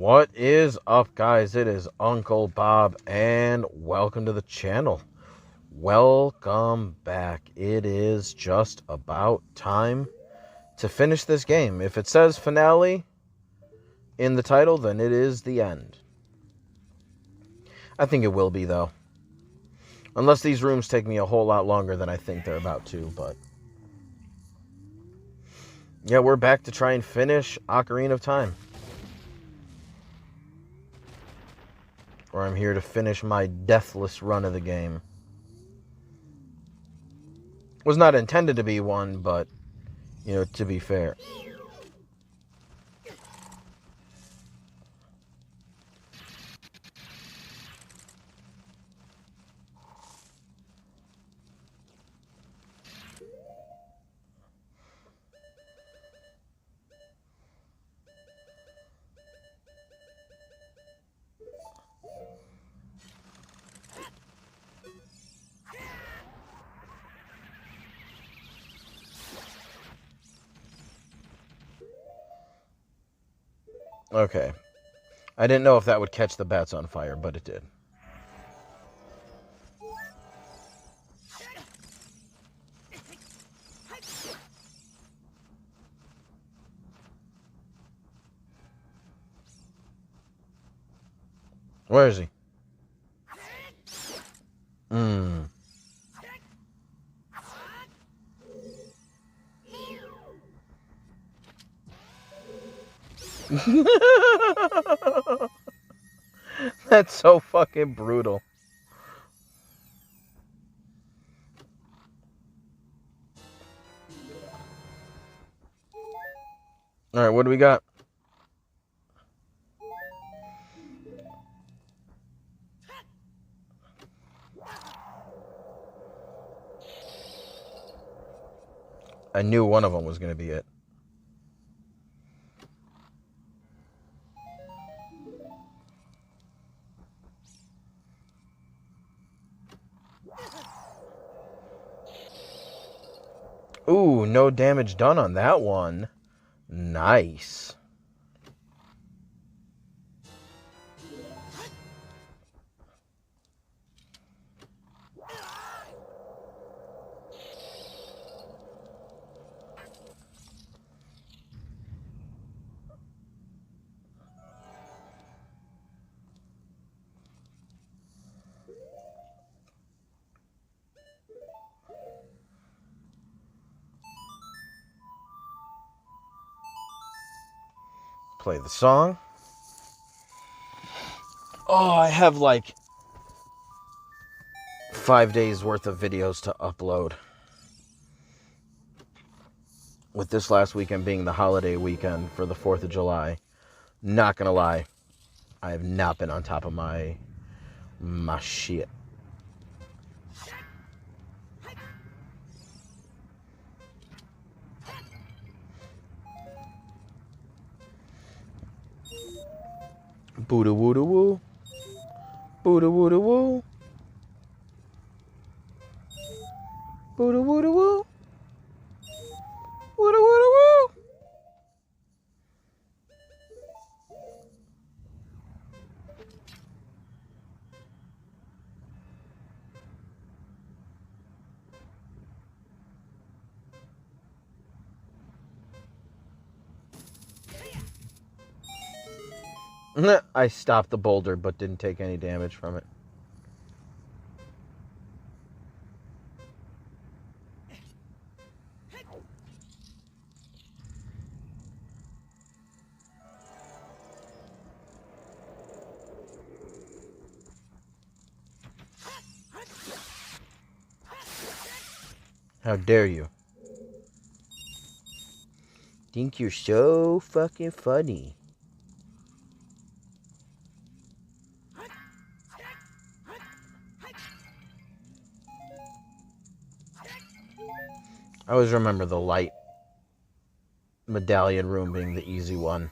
What is up, guys? It is Uncle Bob, and welcome to the channel. Welcome back. It is just about time to finish this game. If it says finale in the title, then it is the end. I think it will be, though. Unless these rooms take me a whole lot longer than I think they're about to, but... yeah, we're back to try and finish Ocarina of Time. Or I'm here to finish my Deathless run of the game. Was not intended to be one, but, you know, to be fair. Okay. I didn't know if that would catch the bats on fire, but it did. Where is he? That's so fucking brutal. Alright, what do we got? I knew one of them was going to be it. Ooh, no damage done on that one. Nice. Play the song. Oh, I have like 5 days worth of videos to upload. With this last weekend being the holiday weekend for the 4th of July. Not gonna lie, I have not been on top of my shit. Booda wooda woo. Booda wooda woo. Booda wooda woo. Wooda wooda woo. I stopped the boulder but didn't take any damage from it. How dare you? Think you're so fucking funny. I always remember the light medallion room being the easy one.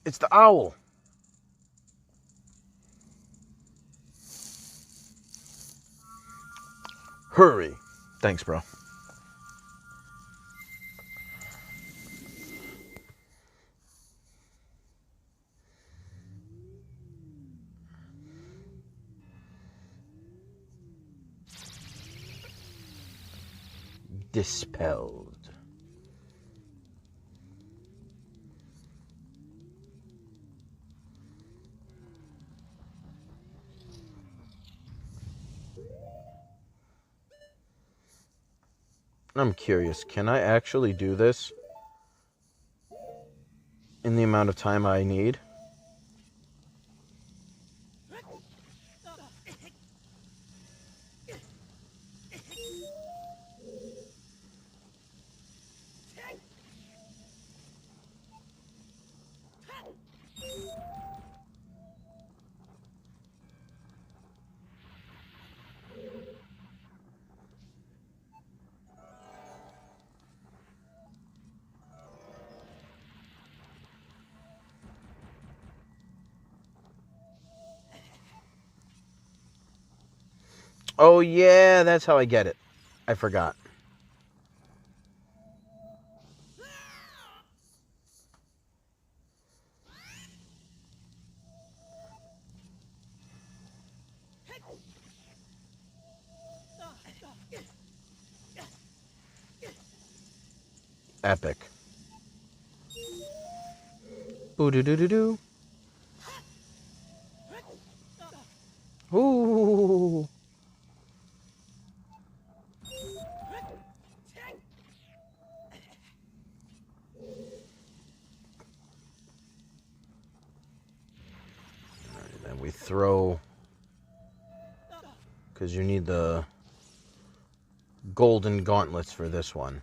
It's the owl. Hurry. Thanks, bro. Dispelled. I'm curious, can I actually do this in the amount of time I need? Oh yeah, that's how I get it. I forgot. Epic. Boo-doo-doo-doo-doo. Ooh. And then we throw, because you need the golden gauntlets for this one.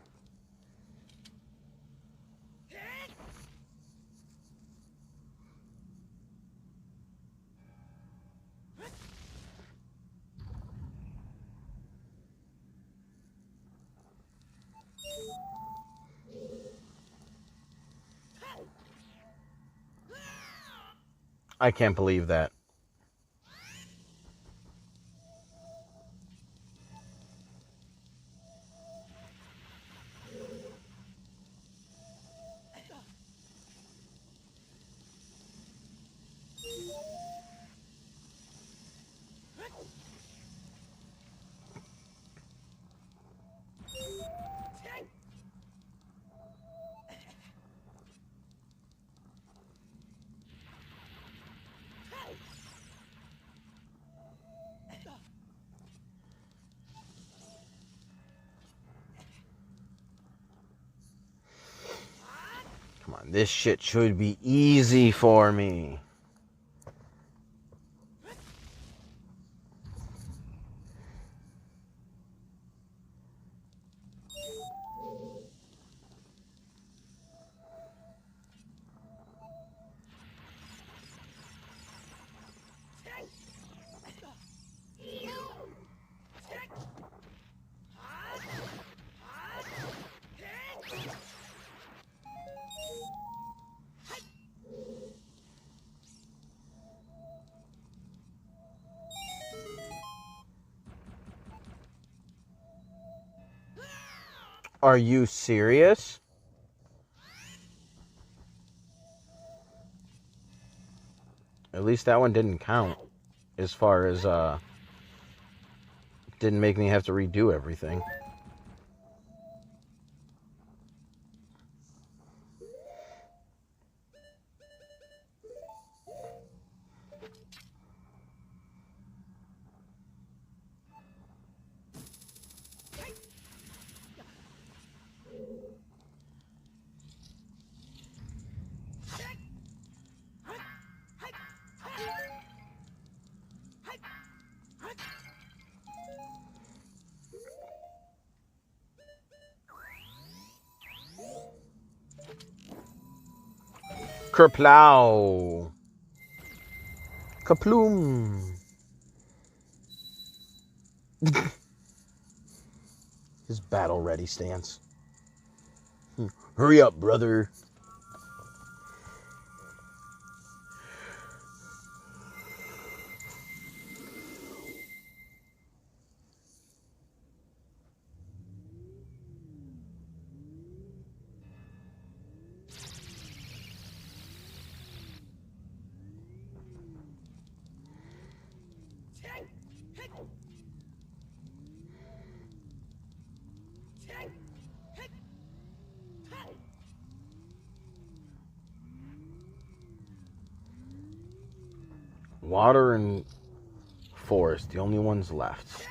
I can't believe that. Come on, this shit should be easy for me. Are you serious? At least that one didn't count as far as didn't make me have to redo everything. Kerplow. Kaploom. His battle ready stance. Hurry up, brother. Water and forest, the only ones left.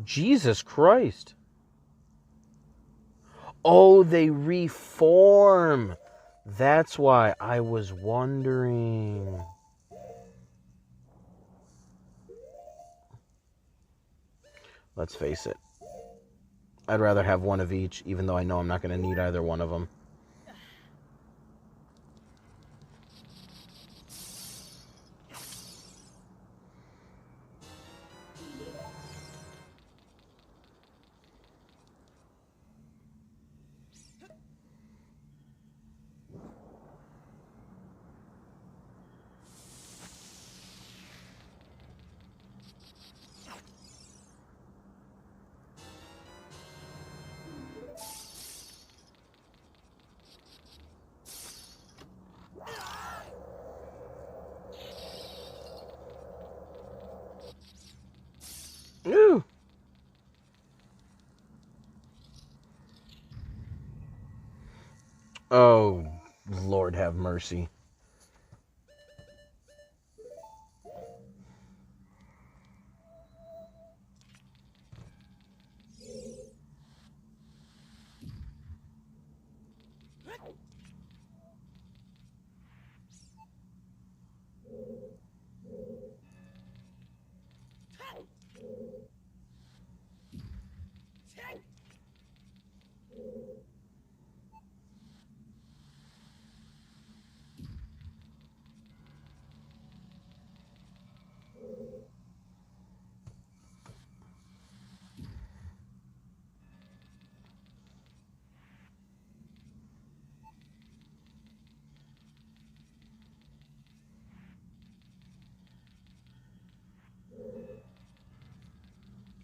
Jesus Christ. Oh, they reform. That's why I was wondering. Let's face it. I'd rather have one of each, even though I know I'm not going to need either one of them. Ooh. Oh, Lord have mercy.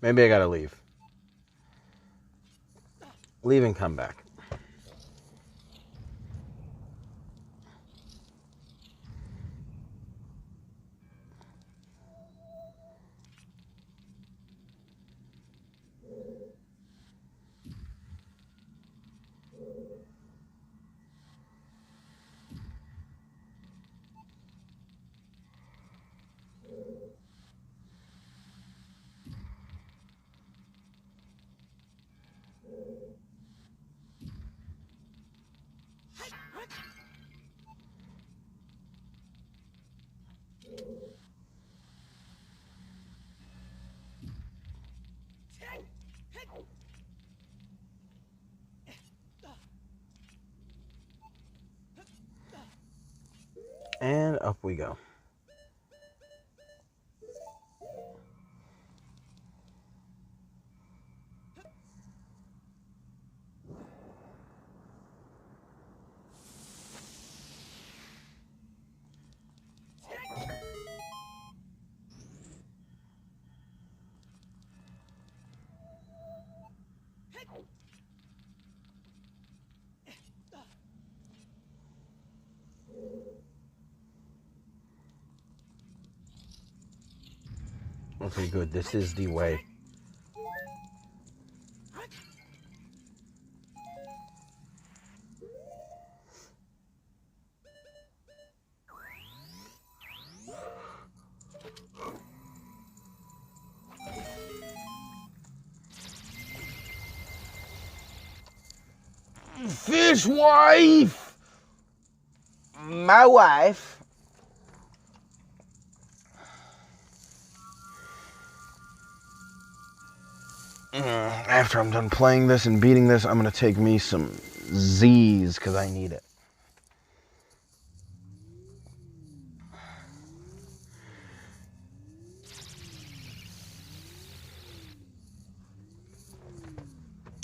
Maybe I gotta leave. Leave and come back. And up we go. Okay, good. This is the way. Fish wife! My wife. After I'm done playing this and beating this, I'm going to take me some Z's because I need it.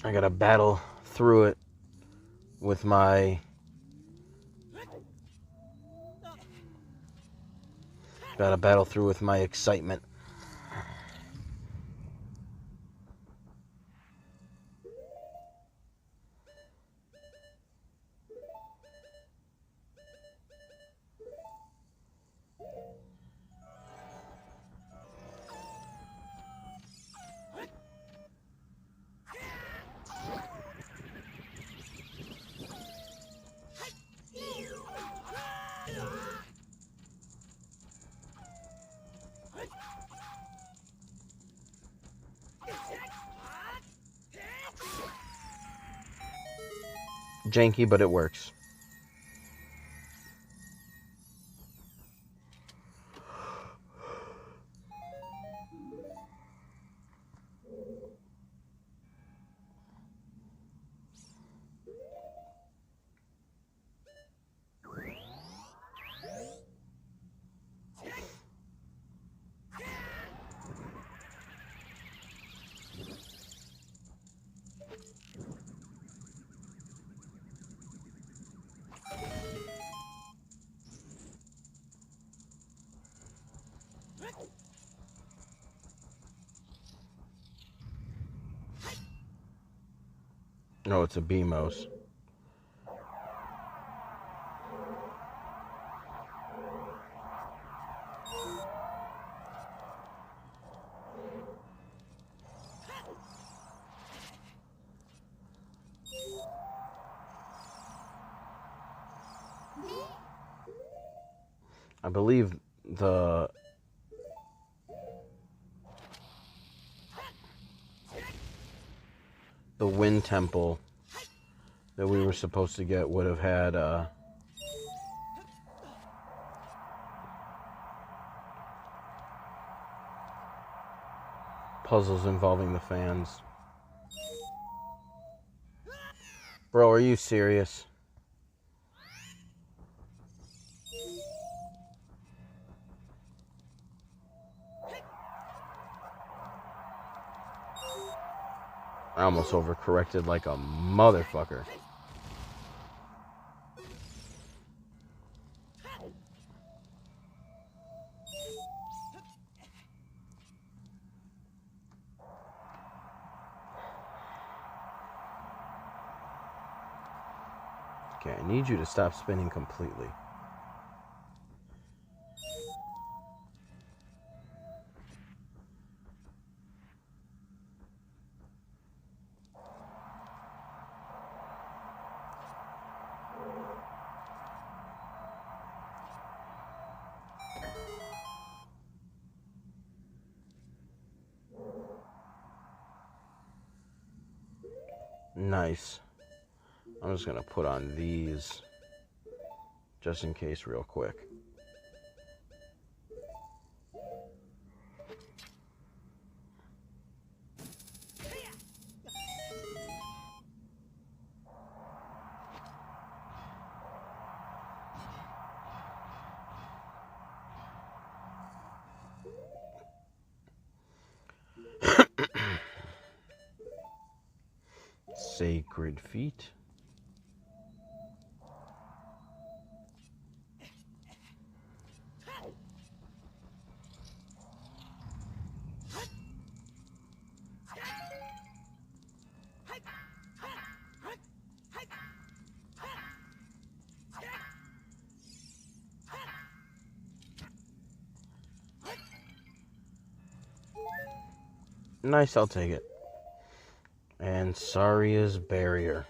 I gotta battle through it with my... excitement. Janky, but it works. No, it's a BMOS. I believe the wind temple that we were supposed to get would have had puzzles involving the fans. Bro, are you serious? I almost overcorrected like a motherfucker. Okay, I need you to stop spinning completely. Nice. I'm just gonna put on these just in case real quick. Sacred feet. Nice, I'll take it. And Saria's barrier.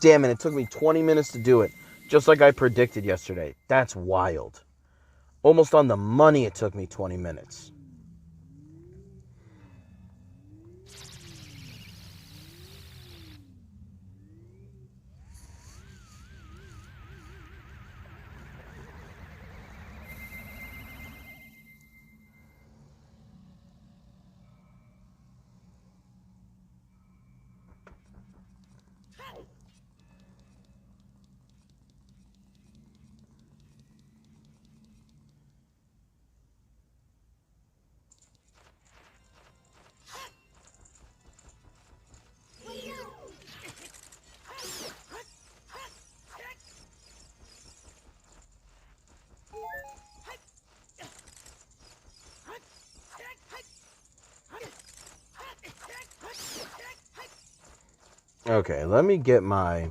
Damn it, it took me 20 minutes to do it. Just like I predicted yesterday. That's wild. Almost on the money it took me 20 minutes. Okay, let me get my...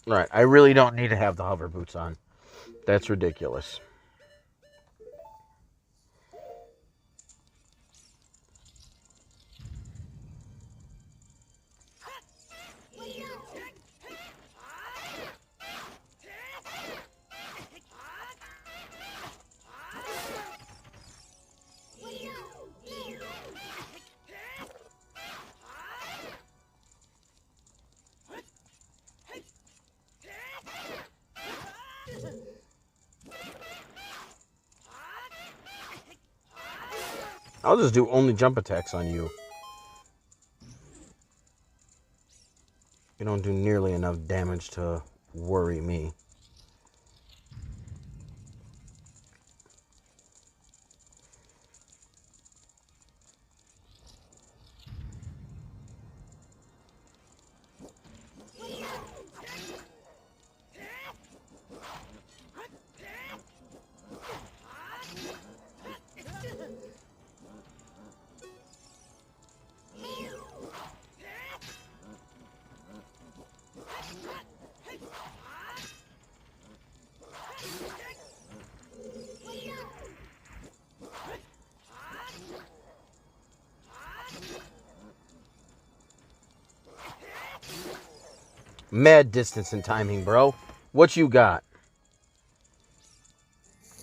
Alright, I really don't need to have the hover boots on. That's ridiculous. I'll just do only jump attacks on you. You don't do nearly enough damage to worry me. Mad distance and timing, bro. What you got?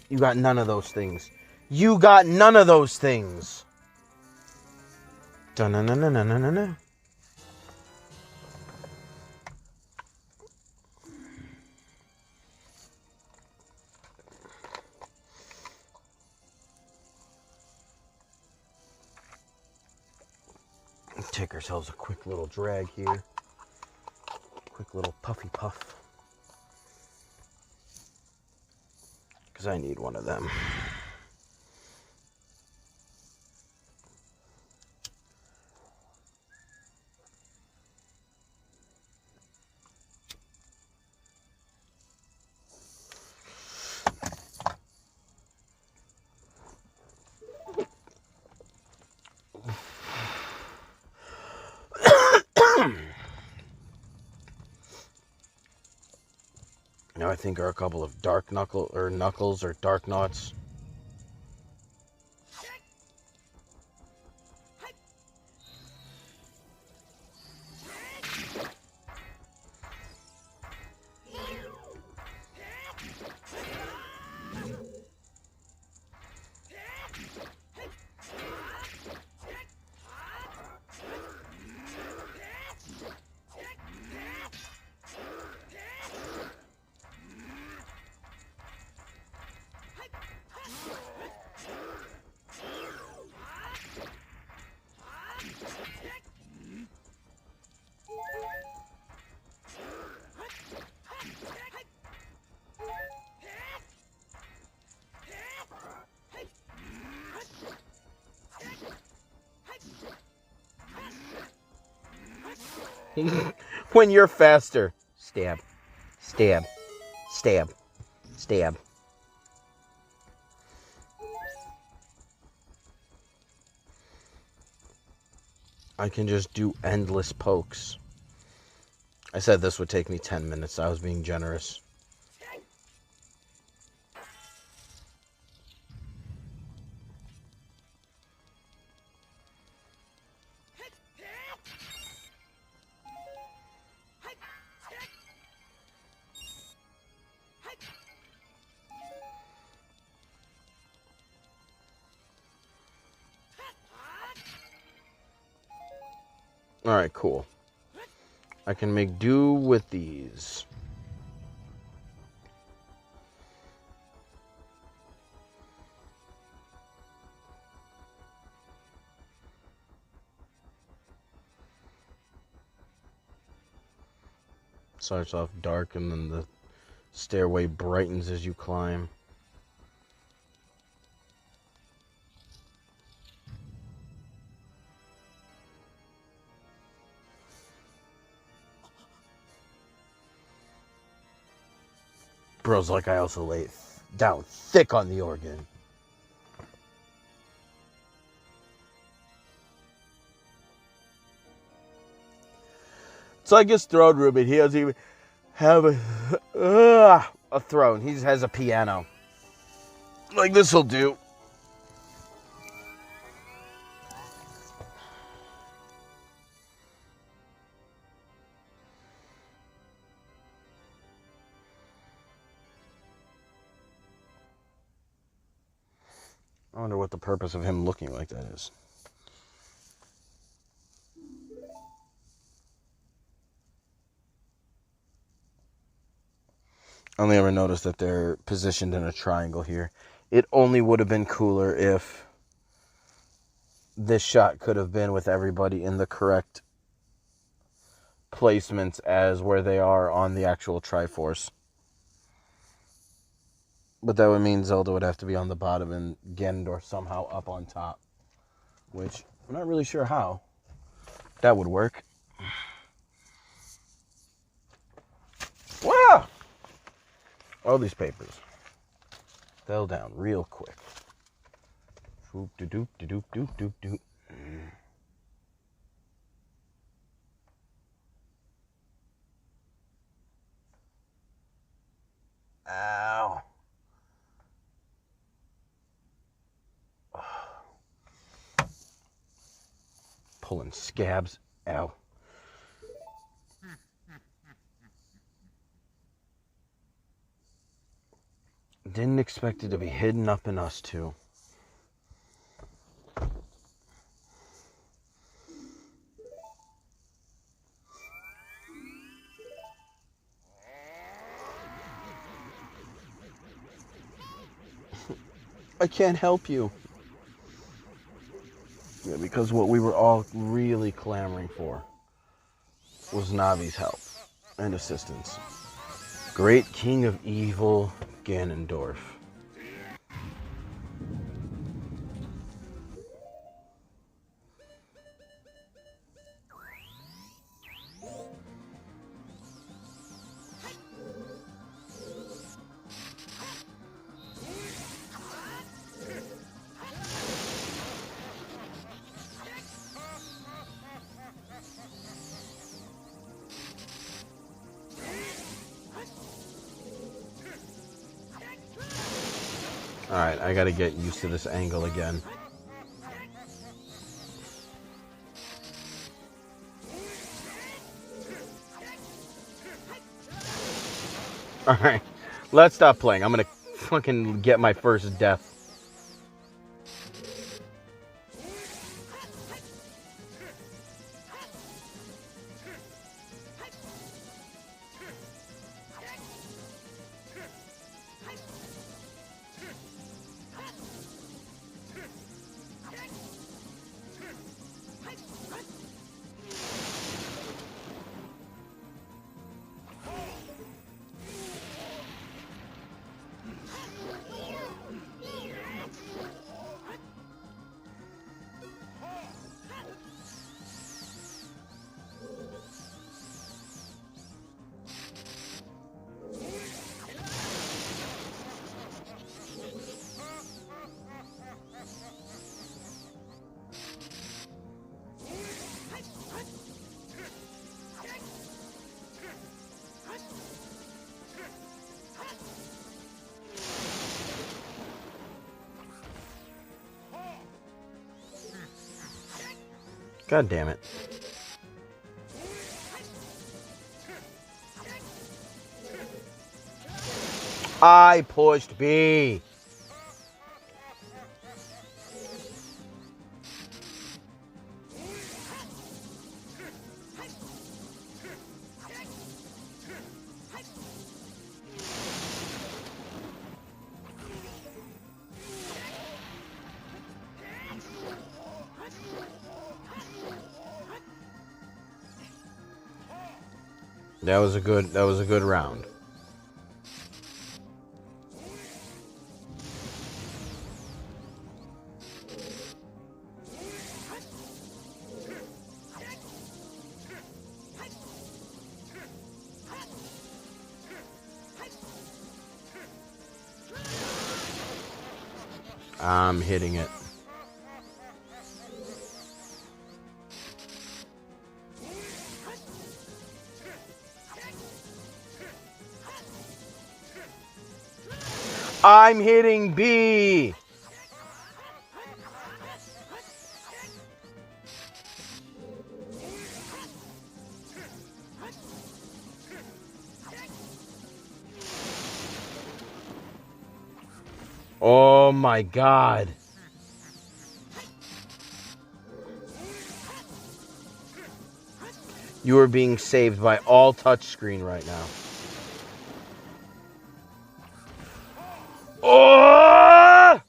You got none of those things. You got none of those things. Dun-na-na-na-na-na-na. Take ourselves a quick little drag here. Quick little puffy puff. Because I need one of them. Now I think are a couple of dark knuckles or dark knots. When you're faster. Stab. Stab. Stab. Stab. I can just do endless pokes. I said this would take me 10 minutes. I was being generous. Alright, cool. I can make do with these. Starts off dark and then the stairway brightens as you climb. Bro's like, I also lay down thick on the organ. It's like his throne room, and he doesn't even have a throne. He just has a piano. Like, this'll do. I wonder what the purpose of him looking like that is. I only ever noticed that they're positioned in a triangle here. It only would have been cooler if this shot could have been with everybody in the correct placements as where they are on the actual Triforce. But that would mean Zelda would have to be on the bottom and Ganondorf somehow up on top. Which, I'm not really sure how that would work. Wow! All these papers fell down real quick. Doop doop doop doop doop doop. Ow. Pulling scabs. Ow. Didn't expect it to be hidden up in us too. I can't help you. Yeah, because what we were all really clamoring for was Navi's help and assistance. Great King of Evil, Ganondorf. Alright, I gotta get used to this angle again. Alright, let's stop playing. I'm gonna fucking get my first death. God damn it. I pushed B. That was a good round. I'm hitting it. I'm hitting B. Oh my God. You are being saved by all touchscreen right now. Oh!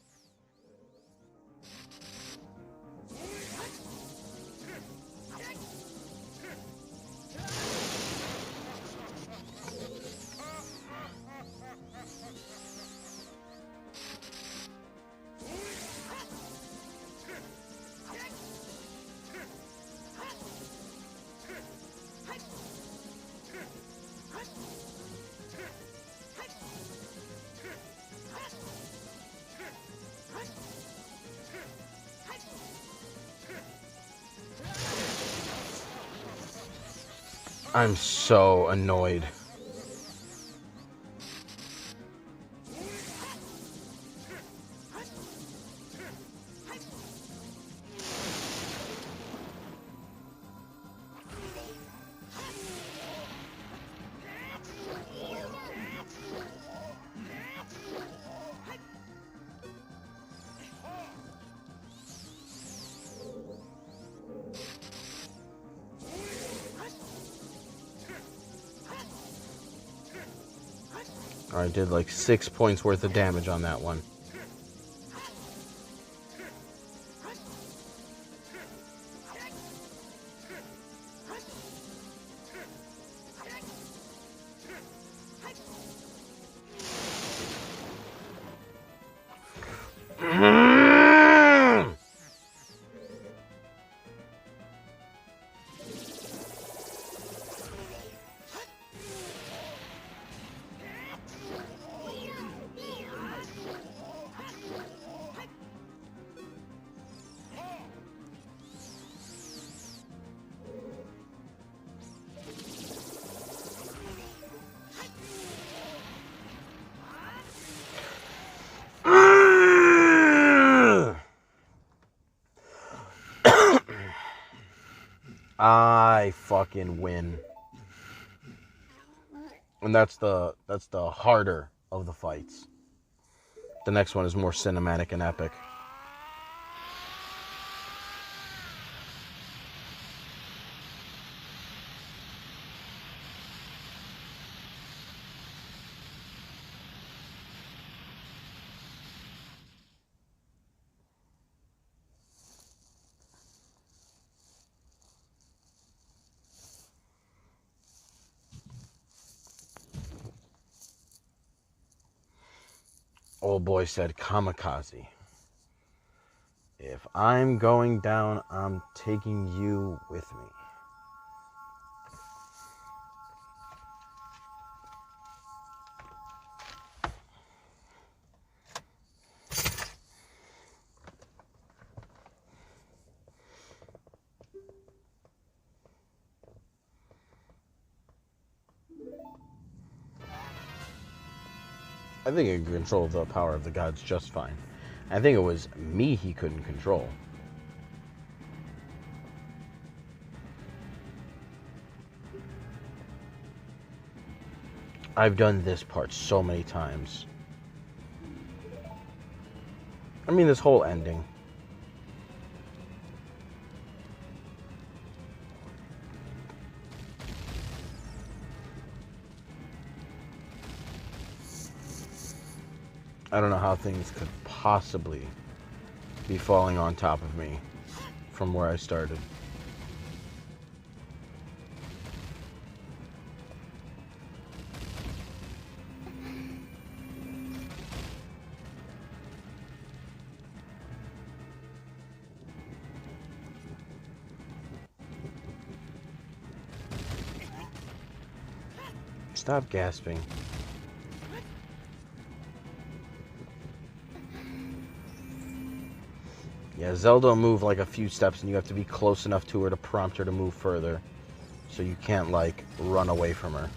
I'm so annoyed. I did like 6 points worth of damage on that one. I fucking win. And that's the harder of the fights. The next one is more cinematic and epic. Old boy said kamikaze. If I'm going down, I'm taking you with me. I think he can control the power of the gods just fine. I think it was me he couldn't control. I've done this part so many times. I mean, this whole ending. I don't know how things could possibly be falling on top of me from where I started. stop gasping. Yeah, Zelda will move like a few steps and you have to be close enough to her to prompt her to move further. So you can't, like, run away from her.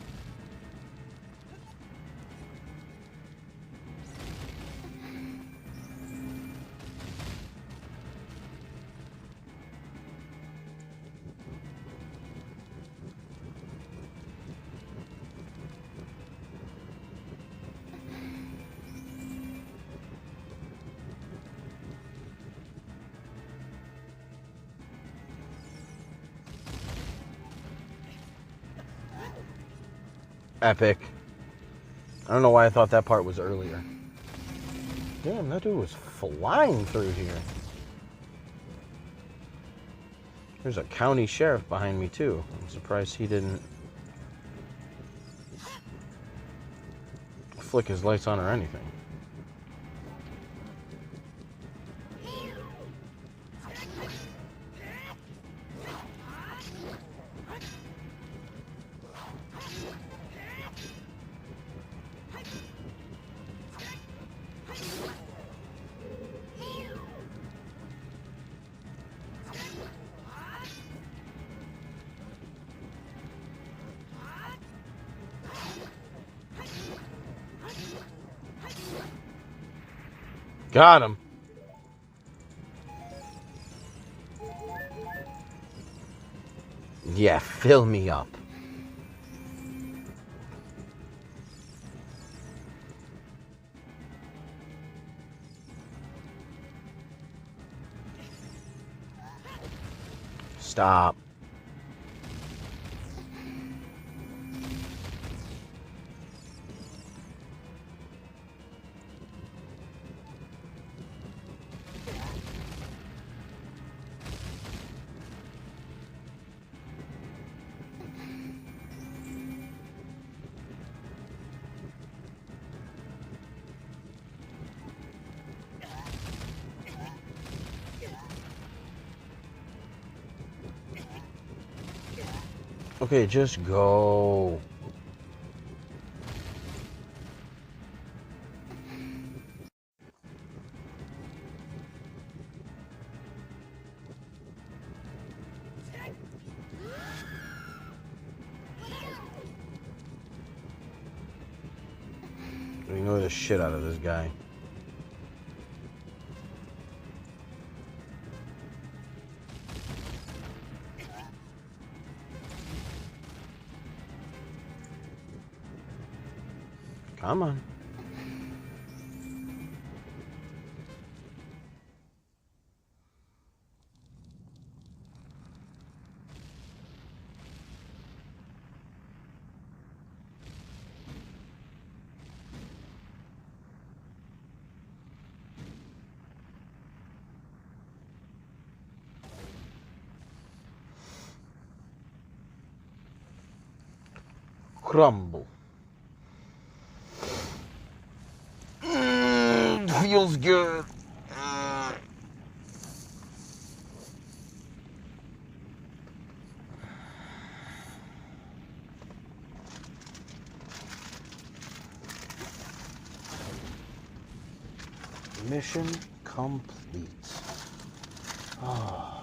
Epic. I don't know why I thought that part was earlier. Damn, that dude was flying through here. There's a county sheriff behind me, too. I'm surprised he didn't flick his lights on or anything. Got him. Yeah, fill me up. Stop. Okay, just go. Ignore the shit out of this guy. Come on. Crumble. Feels good. Mission complete. Oh.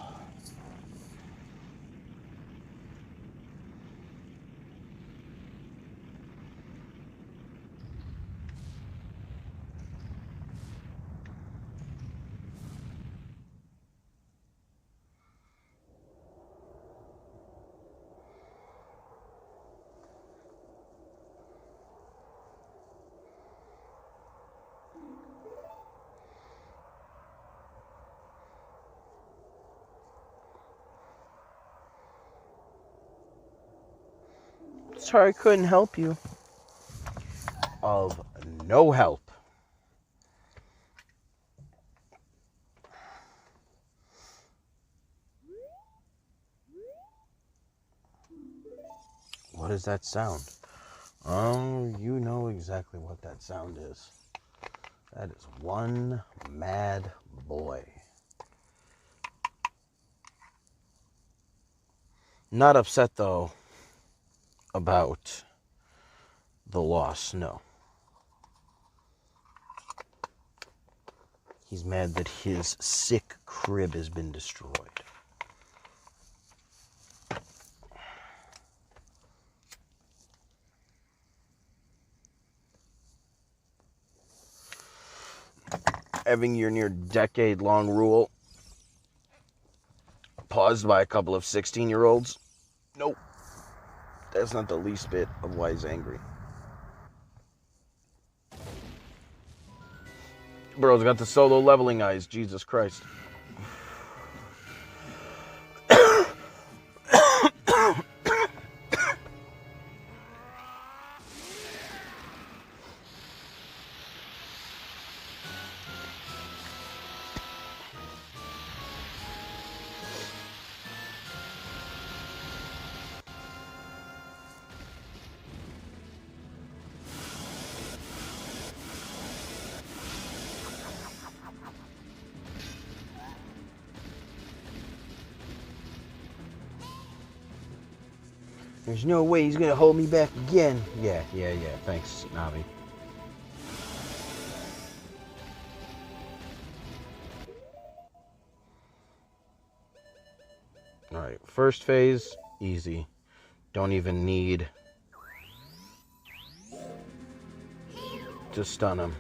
Sorry I couldn't help you. Of no help. What is that sound? Oh, you know exactly what that sound is. That is one mad boy. Not upset, though, about the loss, no. He's mad that his sick crib has been destroyed. Having your near decade-long rule paused by a couple of 16-year-olds? Nope. That's not the least bit of why he's angry. Bro's got the solo leveling eyes. Jesus Christ. There's no way he's gonna hold me back again. Yeah. Thanks, Navi. Alright, first phase, easy. Don't even need to stun him.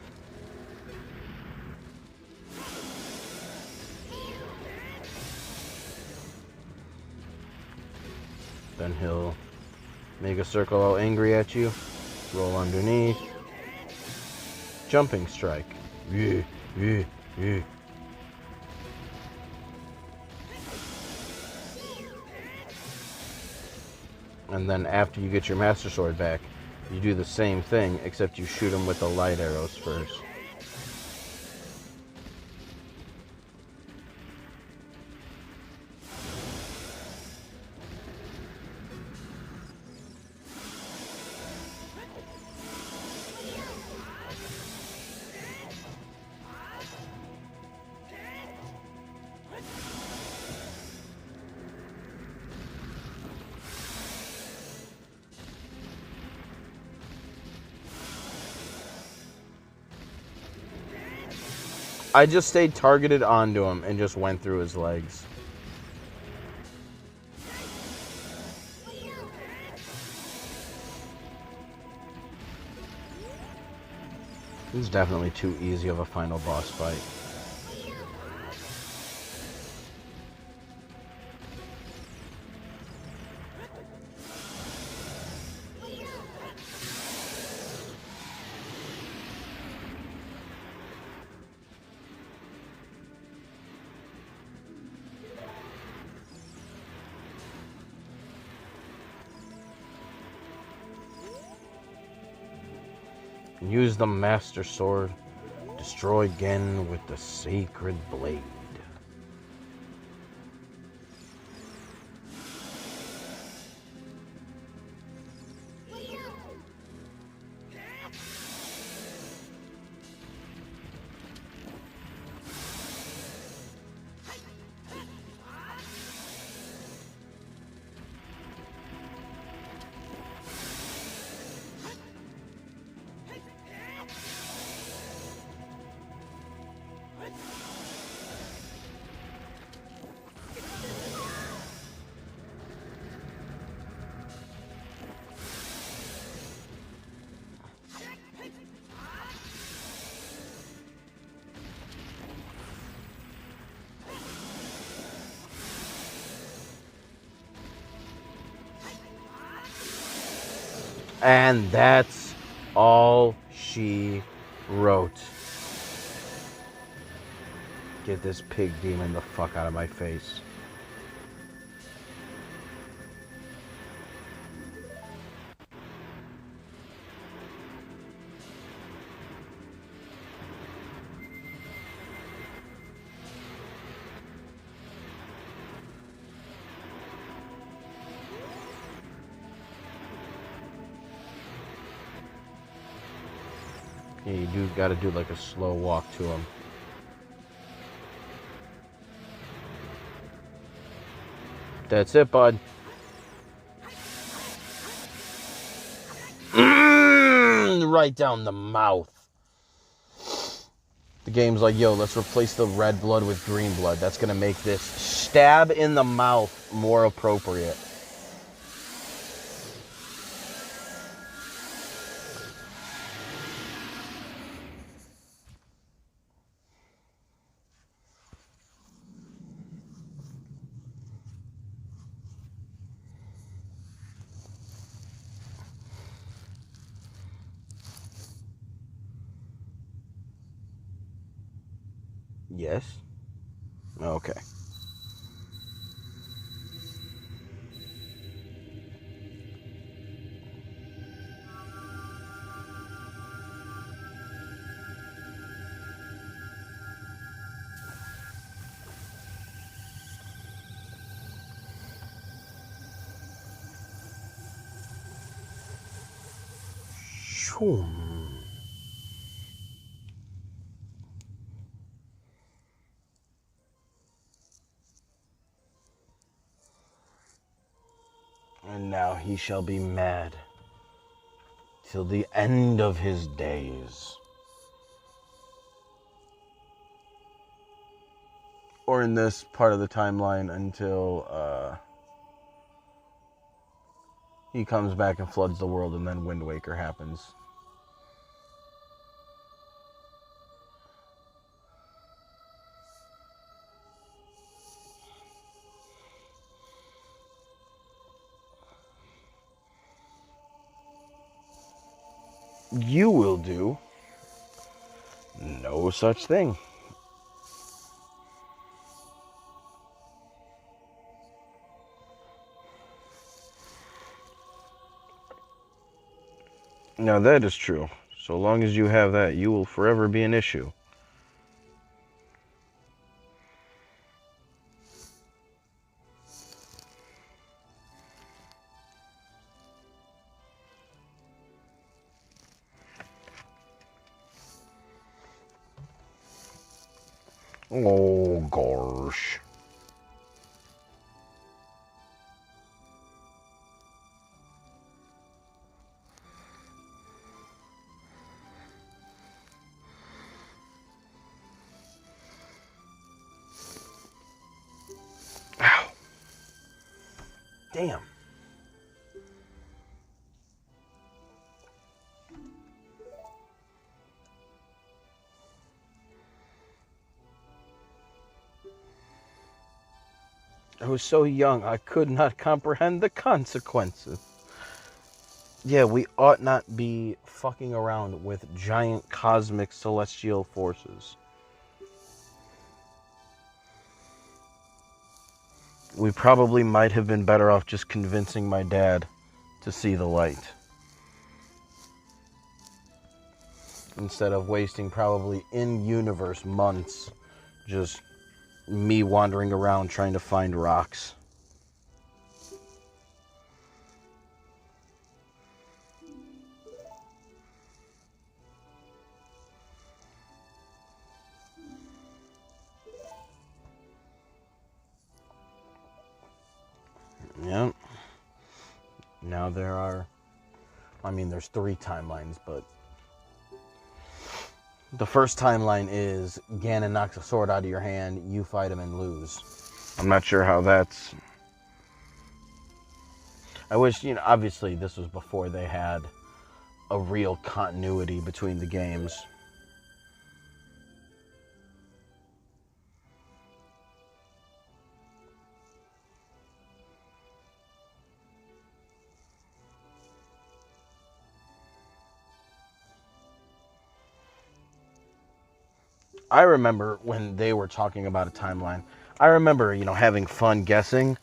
Then he'll make a circle all angry at you. Roll underneath. Jumping strike. Yeah. And then after you get your Master Sword back, you do the same thing, except you shoot him with the light arrows first. I just stayed targeted onto him and just went through his legs. This is definitely too easy of a final boss fight. Use the Master Sword. Destroy again with the Sacred Blade. And that's all she wrote. Get this pig demon the fuck out of my face. Yeah, you do gotta do like a slow walk to him. That's it, bud. right down the mouth. The game's like, yo, let's replace the red blood with green blood. That's going to make this stab in the mouth more appropriate. Yes? Okay. And now he shall be mad till the end of his days. Or in this part of the timeline until he comes back and floods the world and then Wind Waker happens. You will do no such thing. Now that is true. So long as you have that, you will forever be an issue. Oh, gosh. Ow. Damn. I was so young, I could not comprehend the consequences. Yeah, we ought not be fucking around with giant cosmic celestial forces. We probably might have been better off just convincing my dad to see the light, instead of wasting probably in-universe months just me wandering around trying to find rocks. Yep. Now there's 3 timelines, but the first timeline is Ganon knocks a sword out of your hand, you fight him and lose. I'm not sure how that's... I wish, obviously this was before they had a real continuity between the games. I remember when they were talking about a timeline, I remember, having fun guessing,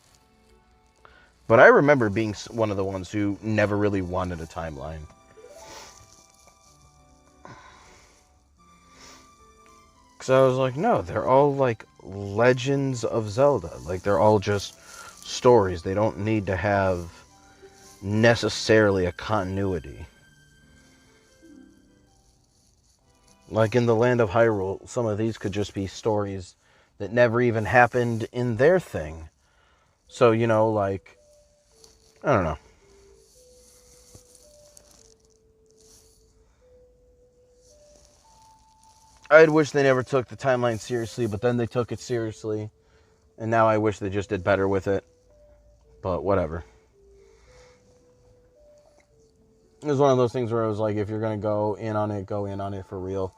but I remember being one of the ones who never really wanted a timeline. Because I was like, no, they're all like Legends of Zelda. Like, they're all just stories. They don't need to have necessarily a continuity. Like in the Land of Hyrule, some of these could just be stories that never even happened in their thing. So, like, I don't know. I'd wish they never took the timeline seriously, but then they took it seriously. And now I wish they just did better with it. But whatever. It was one of those things where I was like, if you're going to go in on it for real.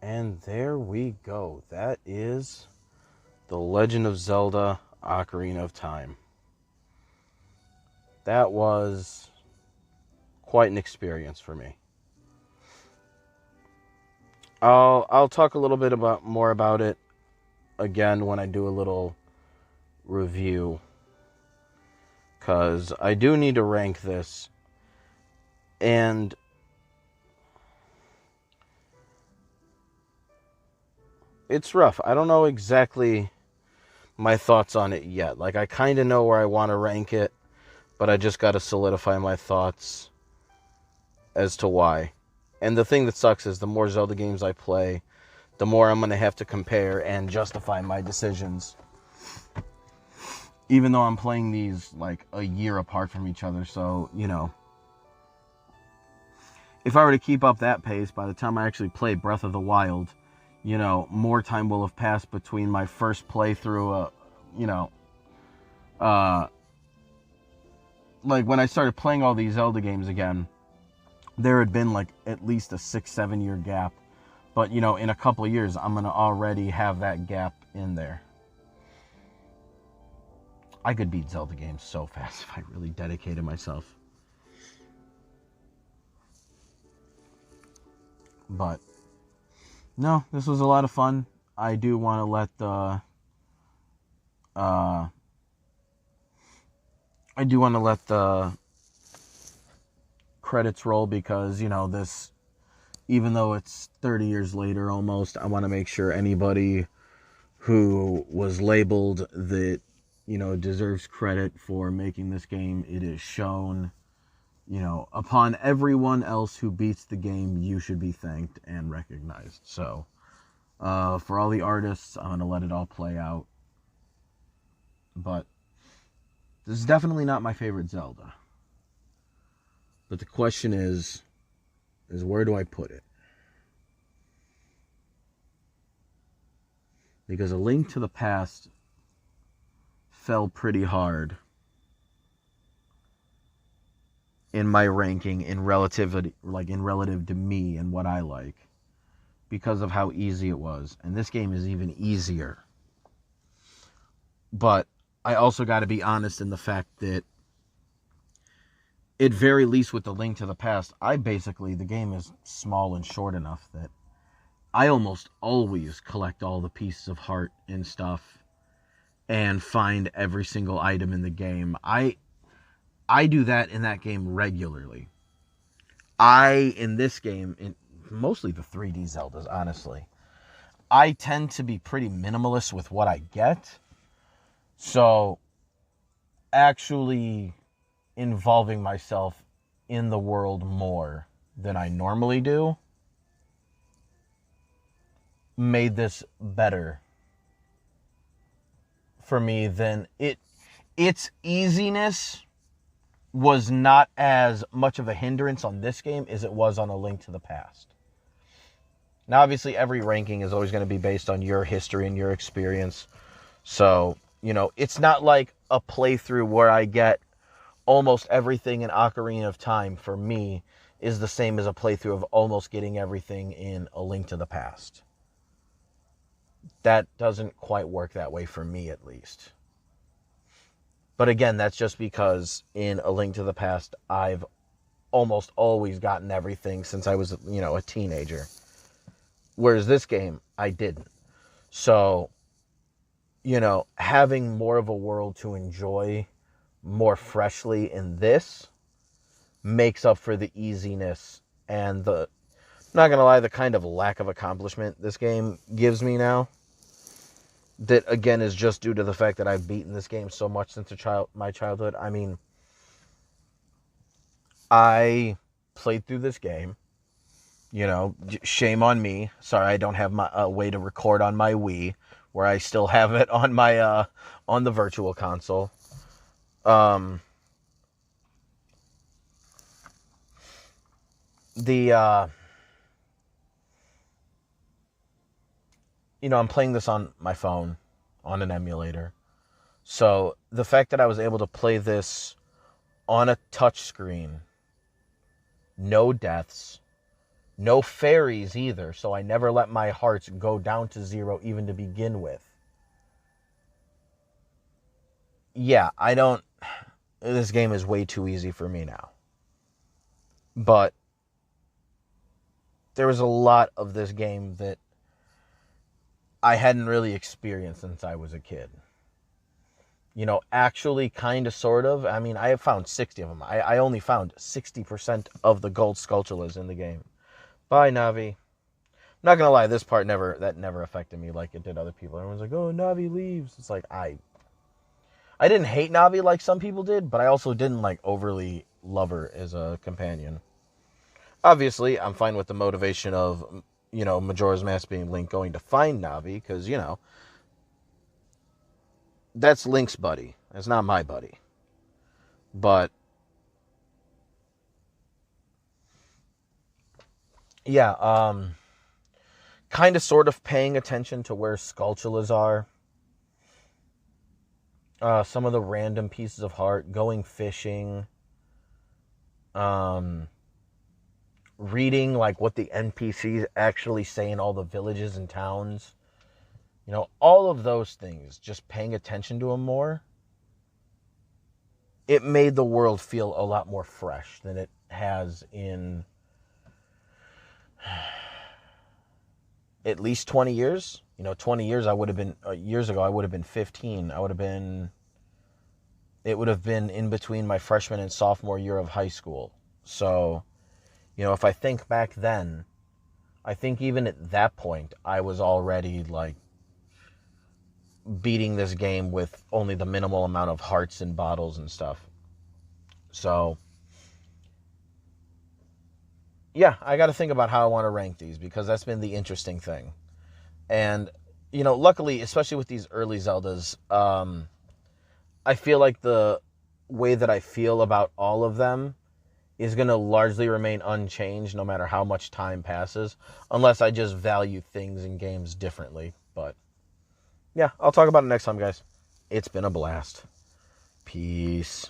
And there we go. That is The Legend of Zelda Ocarina of Time. That was quite an experience for me. I'll talk a little bit more about it again when I do a little review, because I do need to rank this, and it's rough. I don't know exactly my thoughts on it yet. Like, I kind of know where I want to rank it, but I just got to solidify my thoughts as to why. And the thing that sucks is the more Zelda games I play, the more I'm going to have to compare and justify my decisions. Even though I'm playing these like a year apart from each other. So, you know, if I were to keep up that pace, by the time I actually play Breath of the Wild, you know, more time will have passed between my first playthrough, like when I started playing all these Zelda games again, there had been like at least a 6-7 year gap. But, you know, in a couple of years, I'm going to already have that gap in there. I could beat Zelda games so fast if I really dedicated myself. But, no, this was a lot of fun. I do want to let the credits roll because, you know, this, even though it's 30 years later almost, I want to make sure anybody who was labeled that, you know, deserves credit for making this game, it is shown, you know, upon everyone else who beats the game, you should be thanked and recognized. So, for all the artists, I'm going to let it all play out. But this is definitely not my favorite Zelda. But the question is where do I put it? Because A Link to the Past fell pretty hard in my ranking in relative to me and what I like, because of how easy it was. And this game is even easier. But I also got to be honest in the fact that at very least with The Link to the Past, the game is small and short enough that I almost always collect all the pieces of heart and stuff and find every single item in the game. I do that in that game regularly. In this game, in mostly the 3D Zeldas, honestly, I tend to be pretty minimalist with what I get. So, actually involving myself in the world more than I normally do made this better for me than its easiness was not as much of a hindrance on this game as it was on A Link to the Past. Now, obviously, every ranking is always going to be based on your history and your experience. So, you know, it's not like a playthrough where I get almost everything in Ocarina of Time for me is the same as a playthrough of almost getting everything in A Link to the Past. That doesn't quite work that way for me, at least. But again, that's just because in A Link to the Past, I've almost always gotten everything since I was, you know, a teenager. Whereas this game, I didn't. So, you know, having more of a world to enjoy more freshly in this makes up for the easiness and the, not gonna lie, the kind of lack of accomplishment this game gives me now. That again is just due to the fact that I've beaten this game so much since my childhood. I mean, I played through this game. You know, shame on me. Sorry, I don't have my way to record on my Wii, where I still have it on my on the virtual console. Um, the I'm playing this on my phone on an emulator. So the fact that I was able to play this on a touch screen, no deaths, no fairies either, so I never let my hearts go down to 0 even to begin with. Yeah, I don't... This game is way too easy for me now. But there was a lot of this game that I hadn't really experienced since I was a kid. Actually, kind of, sort of. I mean, I have found 60 of them. I only found 60% of the gold Skulltulas in the game. Bye, Navi. I'm not gonna lie, this part never affected me like it did other people. Everyone's like, "Oh, Navi leaves." It's like I didn't hate Navi like some people did, but I also didn't like overly love her as a companion. Obviously, I'm fine with the motivation of Majora's Mask being Link going to find Navi, because that's Link's buddy. That's not my buddy. But yeah, kind of sort of paying attention to where Skulltulas are. Some of the random pieces of heart, going fishing, reading like what the NPCs actually say in all the villages and towns. All of those things, just paying attention to them more, it made the world feel a lot more fresh than it has in at least 20 years. 20 years I would have been, years ago I would have been 15. It would have been in between my freshman and sophomore year of high school. So, if I think back then, I think even at that point, I was already like beating this game with only the minimal amount of hearts and bottles and stuff. So, yeah, I got to think about how I want to rank these, because that's been the interesting thing. And, luckily, especially with these early Zeldas, I feel like the way that I feel about all of them is going to largely remain unchanged no matter how much time passes, unless I just value things in games differently. But yeah, I'll talk about it next time, guys. It's been a blast. Peace.